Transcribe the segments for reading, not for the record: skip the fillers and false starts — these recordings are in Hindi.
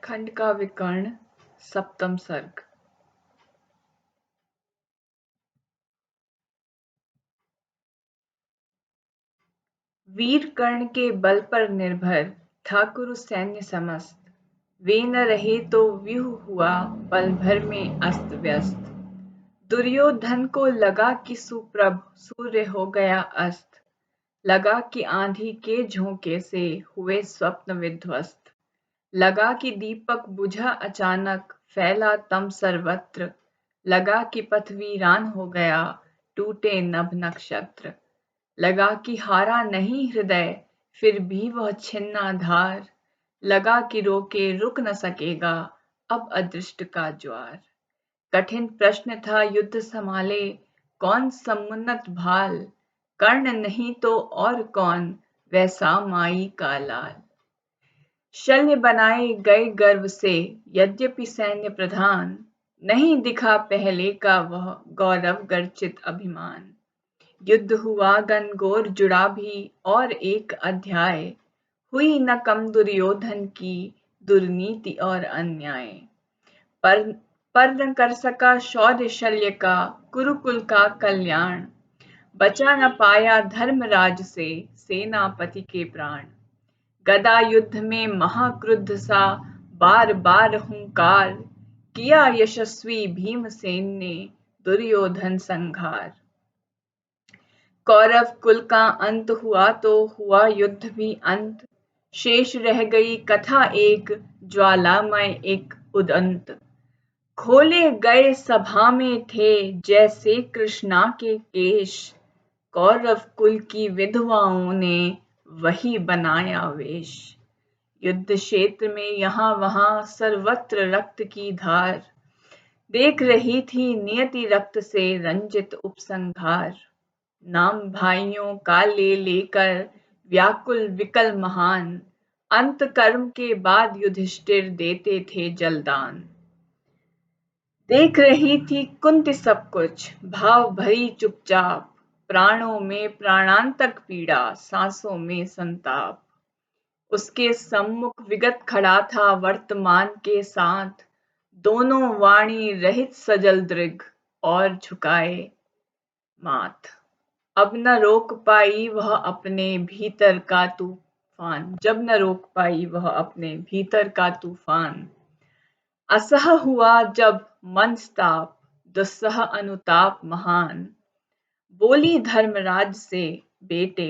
खंड का विकर्ण सप्तम सर्ग। वीर कर्ण के बल पर निर्भर था कुरु सैन्य समस्त। वे न रहे तो व्यूह हुआ पल भर में अस्त व्यस्त। दुर्योधन को लगा कि सुप्रभ सूर्य हो गया अस्त। लगा कि आंधी के झोंके से हुए स्वप्न विध्वस्त। लगा कि दीपक बुझा अचानक फैला तम सर्वत्र। लगा कि पथ वीरान हो गया टूटे नभ नक्षत्र। लगा कि हारा नहीं हृदय फिर भी वह छिन्नाधार। लगा कि रोके रुक न सकेगा अब अदृष्ट का ज्वार। कठिन प्रश्न था युद्ध संभाले कौन समुन्नत भाल। कर्ण नहीं तो और कौन वैसा माई का लाल। शल्य बनाए गए गर्व से यद्यपि सैन्य प्रधान। नहीं दिखा पहले का वह गौरव गर्चित अभिमान। युद्ध हुआ घनघोर जुड़ा भी और एक अध्याय। हुई न कम दुर्योधन की दुर्नीति और अन्याय। पर पर न कर सका शौर्य शल्य का कुरुकुल का कल्याण। बचा न पाया धर्मराज से सेनापति के प्राण। गदा युद्ध में महाक्रुद्ध सा बार बार हुंकार। किया यशस्वी भीमसेन ने दुर्योधन संहार। कौरव कुल का अंत हुआ तो हुआ युद्ध भी अंत। शेष रह गई कथा एक ज्वालामय एक उदंत। खोले गए सभा में थे जैसे कृष्णा के केश। कौरव कुल की विधवाओं ने वही बनाया वेश। युद्ध क्षेत्र में यहाँ वहाँ सर्वत्र रक्त की धार। देख रही थी नियति रक्त से रंजित उपसंहार। नाम भाइयों का ले लेकर व्याकुल विकल महान। अंत कर्म के बाद युधिष्ठिर देते थे जलदान। देख रही थी कुंती सब कुछ भाव भरी चुपचाप। प्राणों में प्राणांतक पीड़ा सांसों में संताप। उसके सम्मुख विगत खड़ा था वर्तमान के साथ। दोनों वाणी रहित सजल दृग और झुकाए माथ। अब न रोक पाई वह अपने भीतर का तूफान। जब न रोक पाई वह अपने भीतर का तूफान। असह हुआ जब मनस्ताप दुस्सह अनुताप महान। बोली धर्मराज से बेटे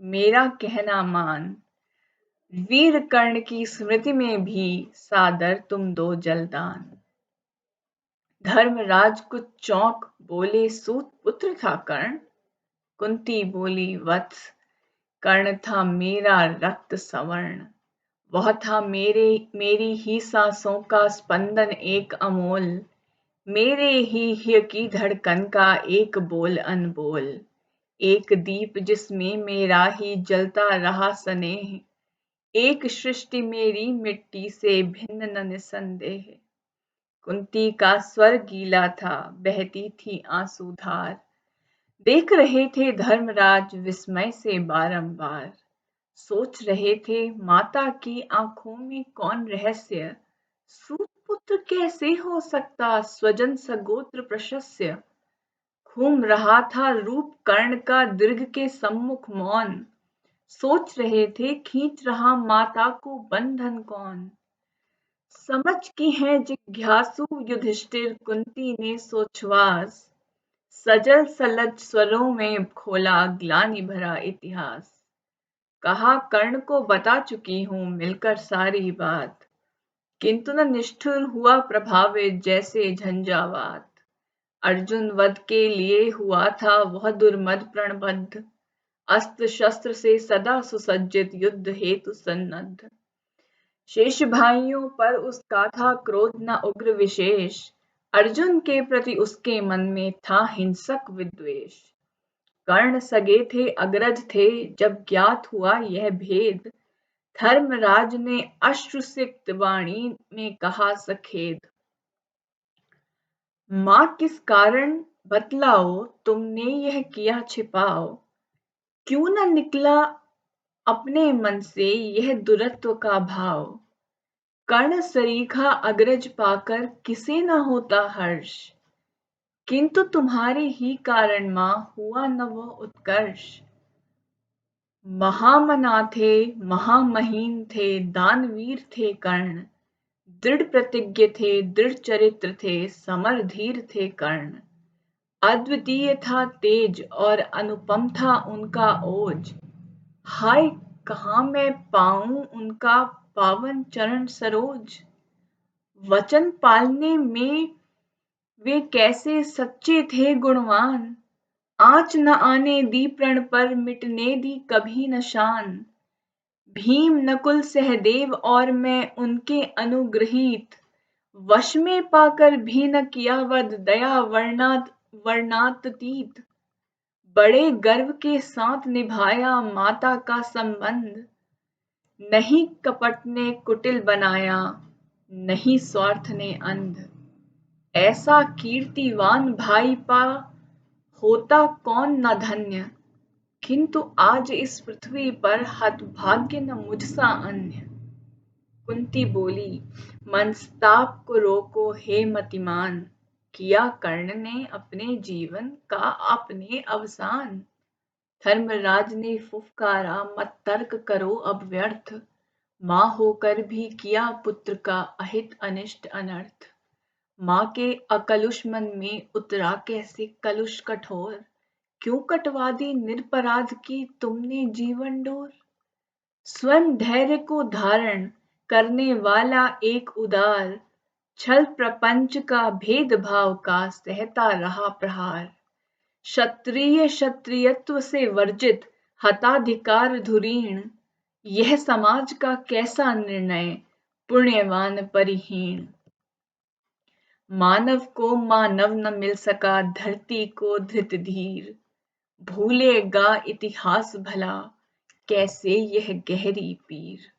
मेरा कहना मान। वीर कर्ण की स्मृति में भी सादर तुम दो जलदान। धर्मराज कुछ चौंक बोले सूत पुत्र था कर्ण। कुंती बोली वत्स कर्ण था मेरा रक्त सवर्ण। वह था मेरी ही सांसों का स्पंदन एक अमोल। मेरे ही हिय की धड़कन का एक बोल अनबोल। एक दीप जिसमें मेरा ही जलता रहा स्नेह। एक सृष्टि मेरी मिट्टी से भिन्न न निसंदेह। कुंती का स्वर गीला था बहती थी आंसूधार। देख रहे थे धर्मराज विस्मय से बारंबार। सोच रहे थे माता की आंखों में कौन रहस्य। सूतपुत्र कैसे हो सकता स्वजन सगोत्र प्रशस्य। घूम रहा था रूप कर्ण का दीर्घ के सम्मुख मौन। सोच रहे थे खींच रहा माता को बंधन कौन। समझ की है जिज्ञासु युधिष्ठिर कुंती ने सोचवास। सजल सलज स्वरों में खोला ग्लानि भरा इतिहास। कहा कर्ण को बता चुकी हूं मिलकर सारी बात। किंतु न निष्ठुर हुआ प्रभावित जैसे झंझावात। अर्जुन वध के लिए हुआ था वह दुर्मद प्रणबद्ध। अस्त्र शस्त्र से सदा सुसज्जित युद्ध हेतु सन्नद्ध। शेष भाइयों पर उसका था क्रोध न उग्र विशेष। अर्जुन के प्रति उसके मन में था हिंसक विद्वेष। कर्ण सगे थे अग्रज थे जब ज्ञात हुआ यह भेद। धर्मराज ने अश्रुसिक्त वाणी में कहा सखेद। मां किस कारण बतलाओ तुमने यह किया छिपाओ। क्यों न निकला अपने मन से यह दुरत्व का भाव। कर्ण सरीखा अग्रज पाकर किसे न होता हर्ष, किंतु तुम्हारे ही कारण मां हुआ न वो उत्कर्ष। महामना थे, महामहीम थे, दानवीर थे कर्ण, दृढ़ प्रतिज्ञ थे, दृढ़ चरित्र थे, समर धीर थे कर्ण। अद्वितीय था तेज और अनुपम था उनका ओज, हाय कहाँ मैं पाऊं उनका पावन चरण सरोज। वचन पालने में वे कैसे सच्चे थे गुणवान, आँच न आने दी प्रण पर मिटने दी कभी न शान। भीम नकुल सहदेव और मैं उनके अनुग्रहीत, वश में पाकर भी न किया वध दया वर्णातीत। बड़े गर्व के साथ निभाया माता का संबंध, नहीं कपट ने कुटिल बनाया, नहीं स्वार्थ ने अंध। ऐसा कीर्तिवान भाई पा होता कौन न धन्य, किंतु आज इस पृथ्वी पर हतभाग्य न मुझसा अन्य। कुंती बोली, मनस्ताप को रोको हे मतिमान, किया कर्ण ने अपने जीवन का अपने अवसान। धर्मराज ने फुफकारा, मत तर्क करो अब व्यर्थ, मां होकर भी किया पुत्र का अहित अनिष्ट अनर्थ। मां के अकलुष मन में उतरा कैसे कलुष कठोर, क्यों कटवा दी निरपराध की तुमने जीवन डोर। स्वयं धैर्य को धारण करने वाला एक उदार, छल प्रपंच का भेदभाव का सहता रहा प्रहार। क्षत्रिय क्षत्रियत्व से वर्जित, हताधिकार धुरीण, यह समाज का कैसा निर्णय, पुण्यवान परिहीण। मानव को मानव न मिल सका, धरती को धृत धीर, भूलेगा इतिहास भला कैसे यह गहरी पीर।